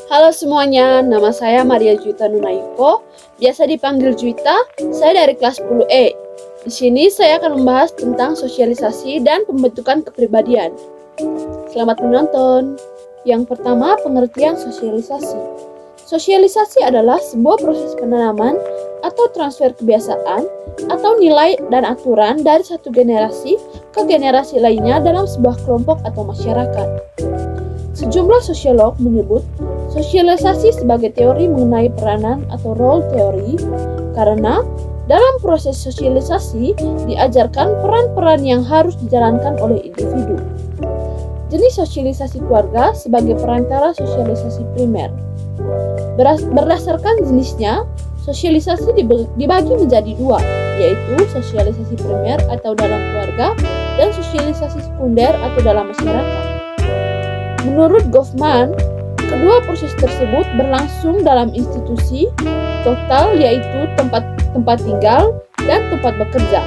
Halo semuanya, nama saya Maria Juwita Nunayuko, biasa dipanggil Juwita. Saya dari kelas 10E. Di sini saya akan membahas tentang sosialisasi dan pembentukan kepribadian. Selamat menonton. Yang pertama, pengertian sosialisasi. Sosialisasi adalah sebuah proses penanaman atau transfer kebiasaan atau nilai dan aturan dari satu generasi ke generasi lainnya dalam sebuah kelompok atau masyarakat. Sejumlah sosiolog menyebut sosialisasi sebagai teori mengenai peranan atau role teori karena dalam proses sosialisasi diajarkan peran-peran yang harus dijalankan oleh individu. Jenis sosialisasi keluarga sebagai perantara sosialisasi primer. Berdasarkan jenisnya, sosialisasi dibagi menjadi dua, yaitu sosialisasi primer atau dalam keluarga dan sosialisasi sekunder atau dalam masyarakat. Menurut Goffman, kedua proses tersebut berlangsung dalam institusi total, yaitu tempat tinggal dan tempat bekerja.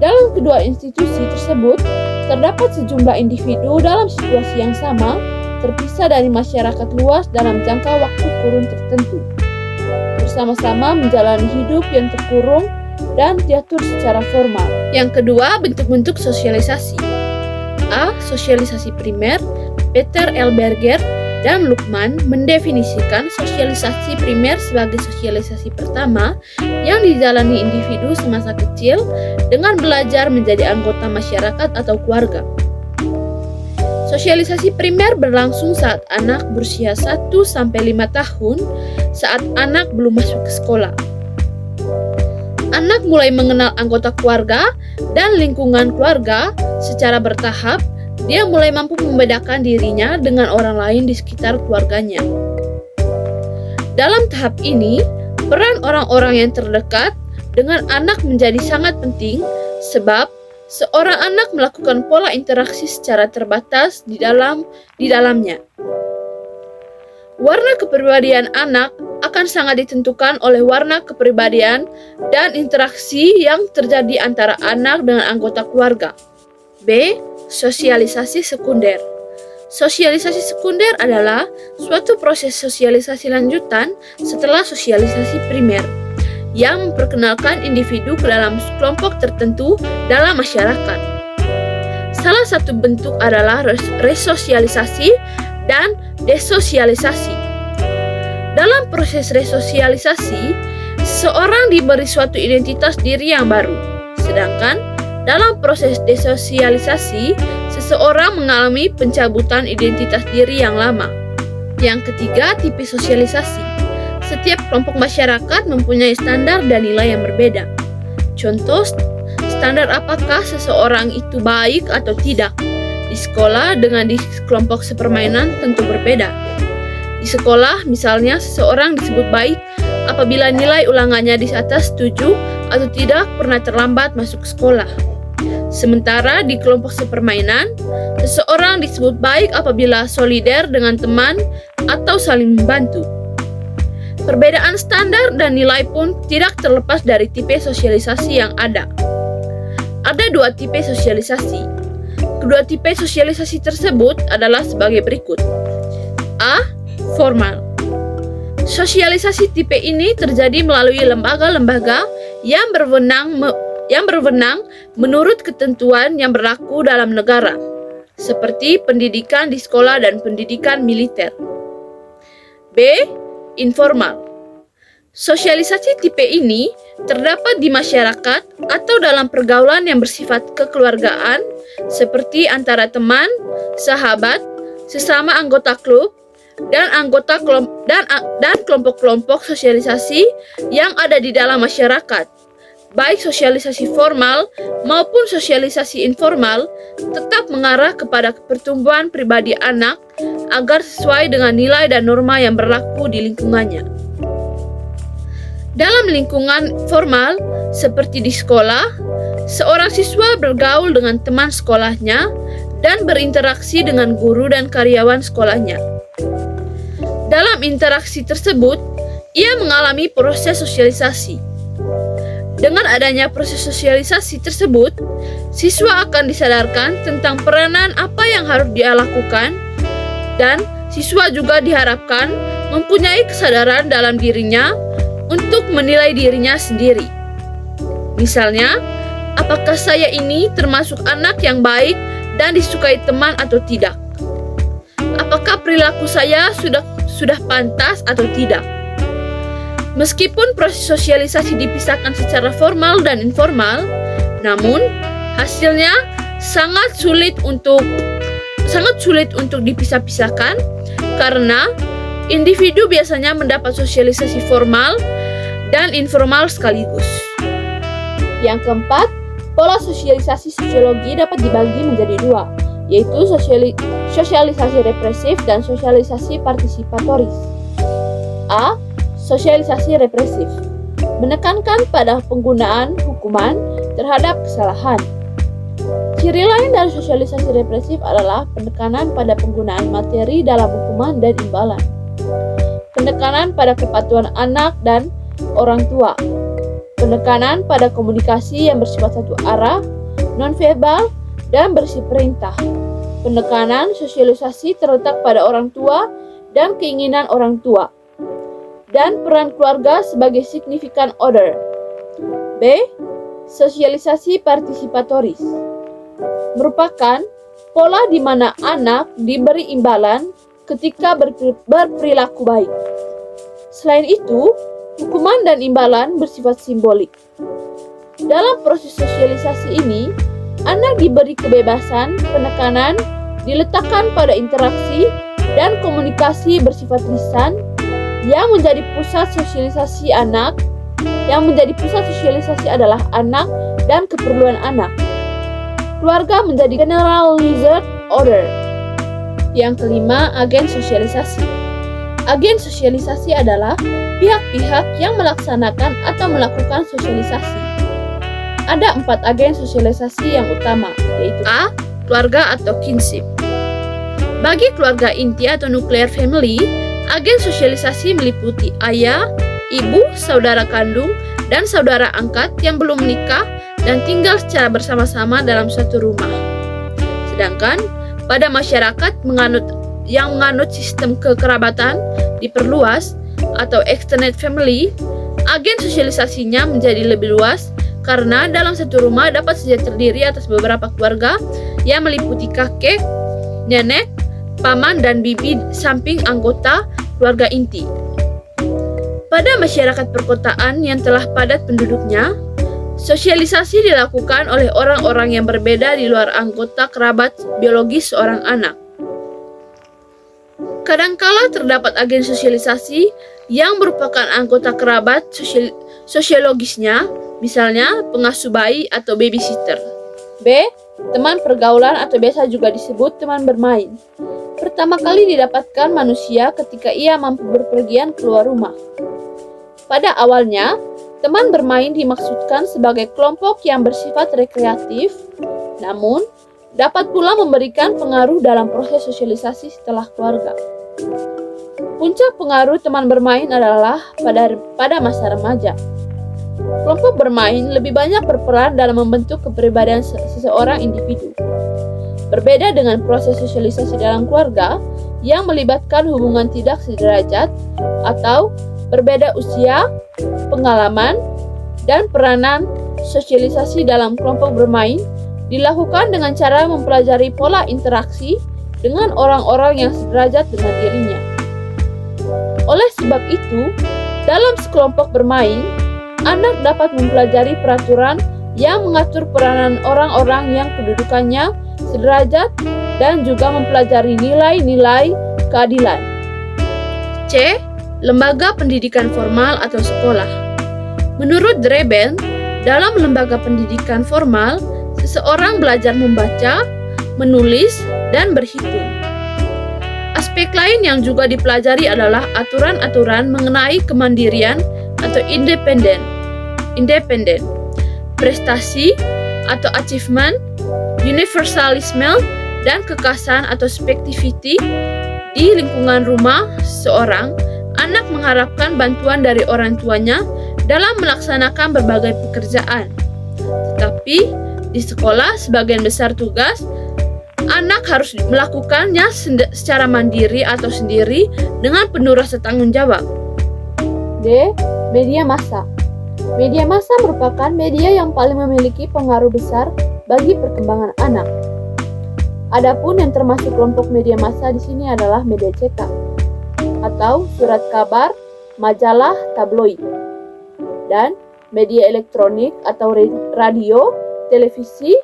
Dalam kedua institusi tersebut, terdapat sejumlah individu dalam situasi yang sama, terpisah dari masyarakat luas dalam jangka waktu kurun tertentu, bersama-sama menjalani hidup yang terkurung dan diatur secara formal. Yang kedua, bentuk-bentuk sosialisasi. A. Sosialisasi primer. Peter L. Berger dan Luckman mendefinisikan sosialisasi primer sebagai sosialisasi pertama yang dijalani individu semasa kecil dengan belajar menjadi anggota masyarakat atau keluarga. Sosialisasi primer berlangsung saat anak berusia 1-5 tahun, saat anak belum masuk ke sekolah. Anak mulai mengenal anggota keluarga dan lingkungan keluarga secara bertahap. Dia mulai mampu membedakan dirinya dengan orang lain di sekitar keluarganya. Dalam tahap ini, peran orang-orang yang terdekat dengan anak menjadi sangat penting sebab seorang anak melakukan pola interaksi secara terbatas di dalamnya. Warna kepribadian anak akan sangat ditentukan oleh warna kepribadian dan interaksi yang terjadi antara anak dengan anggota keluarga. B. Sosialisasi sekunder. Sosialisasi sekunder adalah suatu proses sosialisasi lanjutan setelah sosialisasi primer yang memperkenalkan individu ke dalam kelompok tertentu dalam masyarakat. Salah satu bentuk adalah resosialisasi dan desosialisasi. Dalam proses resosialisasi, seseorang diberi suatu identitas diri yang baru, sedangkan dalam proses desosialisasi, seseorang mengalami pencabutan identitas diri yang lama. Yang ketiga, tipe sosialisasi. Setiap kelompok masyarakat mempunyai standar dan nilai yang berbeda. Contoh, standar apakah seseorang itu baik atau tidak. Di sekolah dengan di kelompok sepermainan tentu berbeda. Di sekolah, misalnya, seseorang disebut baik apabila nilai ulangannya di atas 7 atau tidak pernah terlambat masuk sekolah. Sementara di kelompok sepermainan, seseorang disebut baik apabila solider dengan teman atau saling membantu. Perbedaan standar dan nilai pun tidak terlepas dari tipe sosialisasi yang ada. Ada dua tipe sosialisasi. Kedua tipe sosialisasi tersebut adalah sebagai berikut. A. Formal. Sosialisasi tipe ini terjadi melalui lembaga-lembaga yang berwenang menurut ketentuan yang berlaku dalam negara, seperti pendidikan di sekolah dan pendidikan militer. B. Informal. Sosialisasi tipe ini terdapat di masyarakat atau dalam pergaulan yang bersifat kekeluargaan, seperti antara teman, sahabat, sesama anggota klub, dan kelompok-kelompok sosialisasi yang ada di dalam masyarakat. Baik sosialisasi formal maupun sosialisasi informal tetap mengarah kepada pertumbuhan pribadi anak agar sesuai dengan nilai dan norma yang berlaku di lingkungannya. Dalam lingkungan formal, seperti di sekolah, seorang siswa bergaul dengan teman sekolahnya dan berinteraksi dengan guru dan karyawan sekolahnya. Dalam interaksi tersebut, ia mengalami proses sosialisasi. Dengan adanya proses sosialisasi tersebut, siswa akan disadarkan tentang peranan apa yang harus dia lakukan dan siswa juga diharapkan mempunyai kesadaran dalam dirinya untuk menilai dirinya sendiri. Misalnya, apakah saya ini termasuk anak yang baik dan disukai teman atau tidak? Apakah perilaku saya sudah pantas atau tidak? Meskipun proses sosialisasi dipisahkan secara formal dan informal, namun hasilnya sangat sulit untuk dipisah-pisahkan karena individu biasanya mendapat sosialisasi formal dan informal sekaligus. Yang keempat, pola sosialisasi sosiologi dapat dibagi menjadi dua, yaitu sosialisasi represif dan sosialisasi partisipatoris. A. Sosialisasi represif menekankan pada penggunaan hukuman terhadap kesalahan. Ciri lain dari sosialisasi represif adalah penekanan pada penggunaan materi dalam hukuman dan imbalan, penekanan pada kepatuhan anak dan orang tua, penekanan pada komunikasi yang bersifat satu arah, nonverbal, dan bersih perintah. Penekanan sosialisasi terletak pada orang tua dan keinginan orang tua, dan peran keluarga sebagai significant other. B. Sosialisasi partisipatoris merupakan pola di mana anak diberi imbalan ketika berperilaku baik. Selain itu, hukuman dan imbalan bersifat simbolik. Dalam proses sosialisasi ini, anak diberi kebebasan, penekanan diletakkan pada interaksi dan komunikasi bersifat lisan yang menjadi pusat sosialisasi anak. Yang menjadi pusat sosialisasi adalah anak dan keperluan anak. Keluarga menjadi generalized order. Yang kelima, agen sosialisasi. Agen sosialisasi adalah pihak-pihak yang melaksanakan atau melakukan sosialisasi. Ada 4 agen sosialisasi yang utama, yaitu A. Keluarga atau kinship. Bagi keluarga inti atau nuclear family, agen sosialisasi meliputi ayah, ibu, saudara kandung, dan saudara angkat yang belum menikah dan tinggal secara bersama-sama dalam satu rumah. Sedangkan pada masyarakat yang menganut sistem kekerabatan diperluas atau extended family, agen sosialisasinya menjadi lebih luas karena dalam satu rumah dapat saja terdiri atas beberapa keluarga yang meliputi kakek, nenek, paman, dan bibi samping anggota keluarga inti. Pada masyarakat perkotaan yang telah padat penduduknya, sosialisasi dilakukan oleh orang-orang yang berbeda di luar anggota kerabat biologis seorang anak. Kadangkala terdapat agen sosialisasi yang merupakan anggota kerabat sosiologisnya, misalnya pengasuh bayi atau babysitter. B. Teman pergaulan atau biasa juga disebut teman bermain. Pertama kali didapatkan manusia ketika ia mampu berpergian keluar rumah. Pada awalnya, teman bermain dimaksudkan sebagai kelompok yang bersifat rekreatif, namun dapat pula memberikan pengaruh dalam proses sosialisasi setelah keluarga. Puncak pengaruh teman bermain adalah pada masa remaja. Kelompok bermain lebih banyak berperan dalam membentuk kepribadian seseorang individu. Berbeda dengan proses sosialisasi dalam keluarga yang melibatkan hubungan tidak sederajat atau berbeda usia, pengalaman, dan peranan, sosialisasi dalam kelompok bermain dilakukan dengan cara mempelajari pola interaksi dengan orang-orang yang sederajat dengan dirinya. Oleh sebab itu, dalam sekelompok bermain, anak dapat mempelajari peraturan yang mengatur peranan orang-orang yang kedudukannya sederajat dan juga mempelajari nilai-nilai keadilan. C. Lembaga pendidikan formal atau sekolah. Menurut Dreben, dalam lembaga pendidikan formal, seseorang belajar membaca, menulis, dan berhitung. Aspek lain yang juga dipelajari adalah aturan-aturan mengenai kemandirian atau independen, prestasi atau achievement, universalisme, dan kekasan atau subjectivity. Di lingkungan rumah seorang anak mengharapkan bantuan dari orang tuanya dalam melaksanakan berbagai pekerjaan. Tetapi di sekolah sebagian besar tugas Anak harus melakukannya secara mandiri atau sendiri dengan penuh rasa tanggung jawab. D. Media massa. Media massa merupakan media yang paling memiliki pengaruh besar bagi perkembangan anak. Adapun yang termasuk kelompok media massa di sini adalah media cetak atau surat kabar, majalah, tabloid, dan media elektronik atau radio, televisi,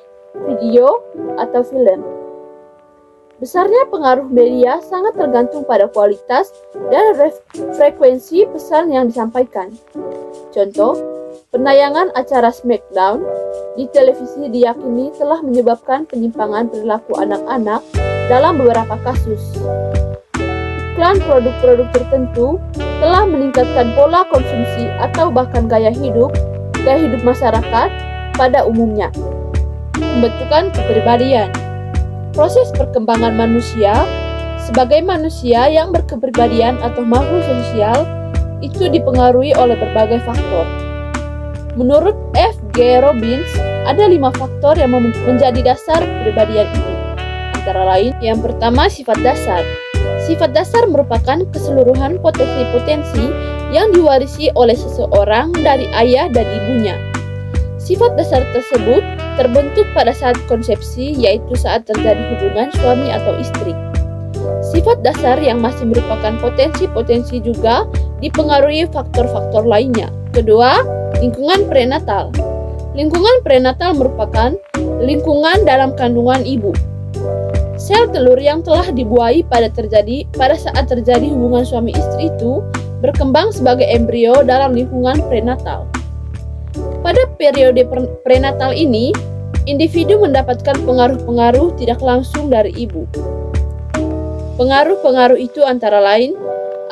video, atau film. Besarnya pengaruh media sangat tergantung pada kualitas dan frekuensi pesan yang disampaikan. Contoh, penayangan acara Smackdown di televisi diyakini telah menyebabkan penyimpangan perilaku anak-anak dalam beberapa kasus. Iklan produk-produk tertentu telah meningkatkan pola konsumsi atau bahkan gaya hidup masyarakat pada umumnya. Pembentukan kepribadian. Proses perkembangan manusia sebagai manusia yang berkepribadian atau makhluk sosial itu dipengaruhi oleh berbagai faktor. Menurut F. G. Robbins, ada 5 faktor yang menjadi dasar kepribadian itu. Antara lain, yang pertama sifat dasar. Sifat dasar merupakan keseluruhan potensi-potensi yang diwarisi oleh seseorang dari ayah dan ibunya. Sifat dasar tersebut terbentuk pada saat konsepsi, yaitu saat terjadi hubungan suami atau istri. Sifat dasar yang masih merupakan potensi-potensi juga dipengaruhi faktor-faktor lainnya. Kedua, lingkungan prenatal. Lingkungan prenatal merupakan lingkungan dalam kandungan ibu. Sel telur yang telah dibuahi pada saat terjadi hubungan suami istri itu berkembang sebagai embrio dalam lingkungan prenatal. Pada periode prenatal ini, individu mendapatkan pengaruh-pengaruh tidak langsung dari ibu. Pengaruh-pengaruh itu antara lain: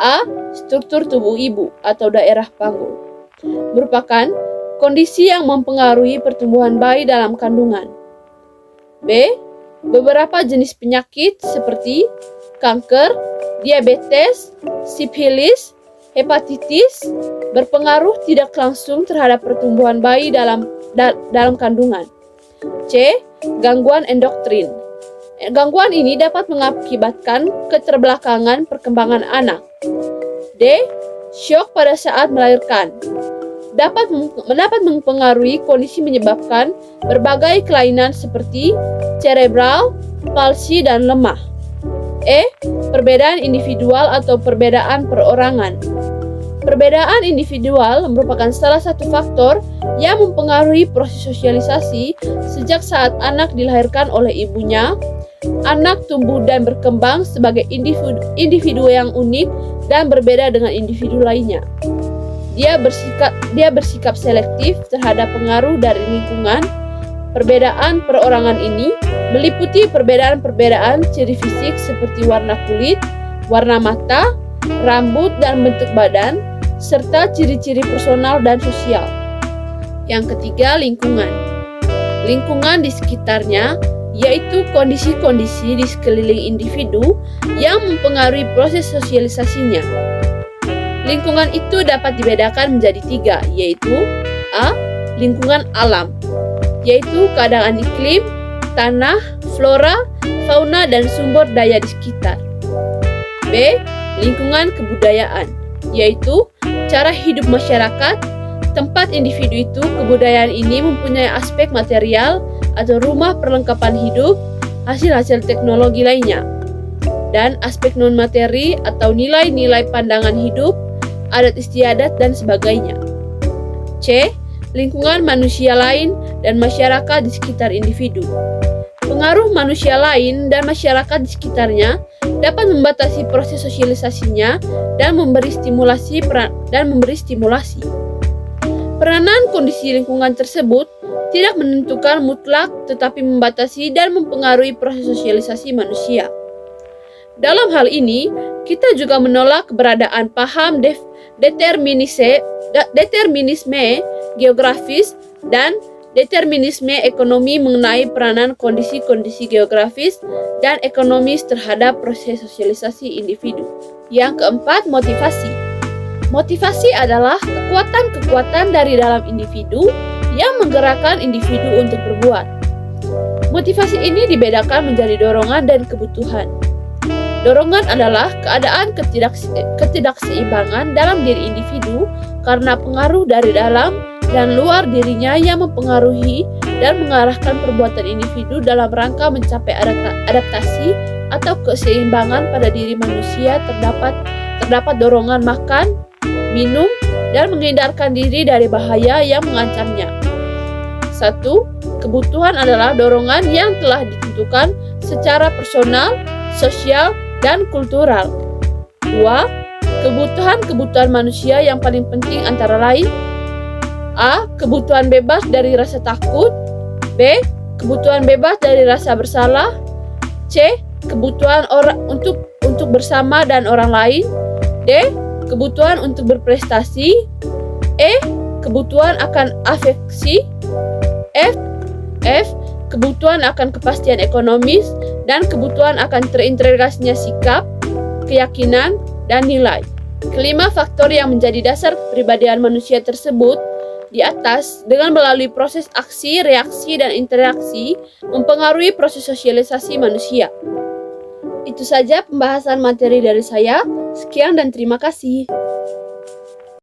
A. Struktur tubuh ibu atau daerah panggul, merupakan kondisi yang mempengaruhi pertumbuhan bayi dalam kandungan. B. Beberapa jenis penyakit seperti kanker, diabetes, sifilis, hepatitis berpengaruh tidak langsung terhadap pertumbuhan bayi dalam kandungan. C. Gangguan endokrin. Gangguan ini dapat mengakibatkan keterbelakangan perkembangan anak. D. Syok pada saat melahirkan. Dapat mempengaruhi kondisi menyebabkan berbagai kelainan seperti cerebral, palsi, dan lemah. E. Perbedaan individual atau perbedaan perorangan. Perbedaan individual merupakan salah satu faktor yang mempengaruhi proses sosialisasi sejak saat anak dilahirkan oleh ibunya. Anak tumbuh dan berkembang sebagai individu yang unik dan berbeda dengan individu lainnya. Dia bersikap selektif terhadap pengaruh dari lingkungan. Perbedaan perorangan ini meliputi perbedaan-perbedaan ciri fisik seperti warna kulit, warna mata, rambut, dan bentuk badan, serta ciri-ciri personal dan sosial. Yang ketiga, lingkungan. Lingkungan di sekitarnya, yaitu kondisi-kondisi di sekeliling individu yang mempengaruhi proses sosialisasinya. Lingkungan itu dapat dibedakan menjadi 3, yaitu A. Lingkungan alam, yaitu keadaan iklim, tanah, flora, fauna, dan sumber daya di sekitar. B. Lingkungan kebudayaan, yaitu cara hidup masyarakat, tempat individu itu. Kebudayaan ini mempunyai aspek material atau rumah perlengkapan hidup, hasil-hasil teknologi lainnya, dan aspek non-materi atau nilai-nilai pandangan hidup, adat istiadat, dan sebagainya. C. Lingkungan manusia lain dan masyarakat di sekitar individu. Pengaruh manusia lain dan masyarakat di sekitarnya dapat membatasi proses sosialisasinya dan memberi stimulasi. Peranan kondisi lingkungan tersebut tidak menentukan mutlak, tetapi membatasi dan mempengaruhi proses sosialisasi manusia. Dalam hal ini, kita juga menolak keberadaan paham determinisme geografis dan determinisme ekonomi mengenai peranan kondisi-kondisi geografis dan ekonomis terhadap proses sosialisasi individu. Yang keempat, motivasi. Motivasi adalah kekuatan-kekuatan dari dalam individu yang menggerakkan individu untuk berbuat. Motivasi ini dibedakan menjadi dorongan dan kebutuhan. Dorongan adalah keadaan ketidakseimbangan dalam diri individu karena pengaruh dari dalam dan luar dirinya yang mempengaruhi dan mengarahkan perbuatan individu dalam rangka mencapai adaptasi atau keseimbangan pada diri manusia. Terdapat dorongan makan, minum, dan menghindarkan diri dari bahaya yang mengancamnya. 1. Kebutuhan adalah dorongan yang telah ditentukan secara personal, sosial, dan kultural. 2. Kebutuhan manusia yang paling penting antara lain: A. Kebutuhan bebas dari rasa takut. B. Kebutuhan bebas dari rasa bersalah. C. Kebutuhan orang untuk bersama dan orang lain. D. Kebutuhan untuk berprestasi. E. Kebutuhan akan afeksi. F. Kebutuhan akan kepastian ekonomis dan kebutuhan akan terintegrasinya sikap, keyakinan, dan nilai. Kelima faktor yang menjadi dasar kepribadian manusia tersebut di atas dengan melalui proses aksi, reaksi, dan interaksi mempengaruhi proses sosialisasi manusia. Itu saja pembahasan materi dari saya. Sekian dan terima kasih.